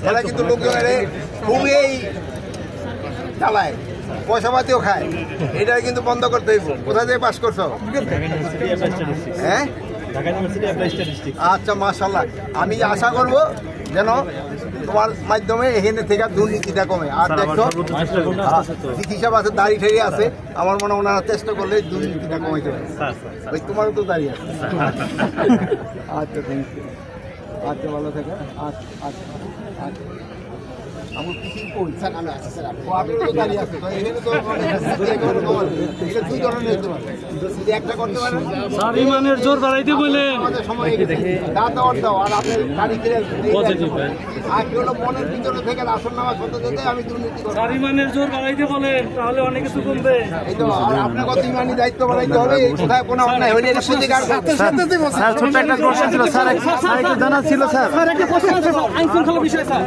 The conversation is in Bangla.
এরা কিন্তু লোকজন খুবই চালায়, পয়সা পাতিও খায়। এটা কিন্তু বন্ধ করতে হইব। কোথায় থেকে পাস করছো? হ্যাঁ, আচ্ছা, মাশাআল্লাহ। আমি আশা করব যেন তোমার মাধ্যমে এখানে থেকে দুর্নীতিটা কমে। আর দেখো হিসাব আছে, দাড়ি ঠেড়ি আছে, আমার মনে হয় ওনারা চেষ্টা করলে দুর্নীতিটা কমাইতে পারে। ওই তোমারও তো দাঁড়িয়ে আছে। আচ্ছা, থ্যাংক ইউ। আচ্ছা, ভালো থাকে। আচ্ছা আচ্ছা আচ্ছা, আমার কিছু কই স্যার, আমি আছি স্যার। আপনারও দাঁড়িয়ে আছে তো, এখানে তো এটা দুই ধরনের হতে পারে। যদি একটা করতে পারেন স্যার, ইমানের জোর বাড়াইতে বললেন, আমাদের সময় দাও আর আপনি গাড়ি ফিরে আর কি হলো, মনের ভিতরে থেকে আসন নামাজ হতে যেতে আমি দুর্নীতি করব। স্যার, ইমানের জোর বাড়াইতে বলেন, তাহলে অনেক কিছু কমবে। এই তো, আর আপনার কত ইমানি দায়িত্ব বাড়াইতে হবে। কোথায় কোনো অন্যায় হলে এটা প্রতিকার করতে। স্যার, ছোট্ট একটা প্রশ্ন ছিল স্যার, একটু জানা ছিল স্যার। স্যার, একটা প্রশ্ন আছে স্যার, আইন শৃঙ্খলা বিষয় স্যার।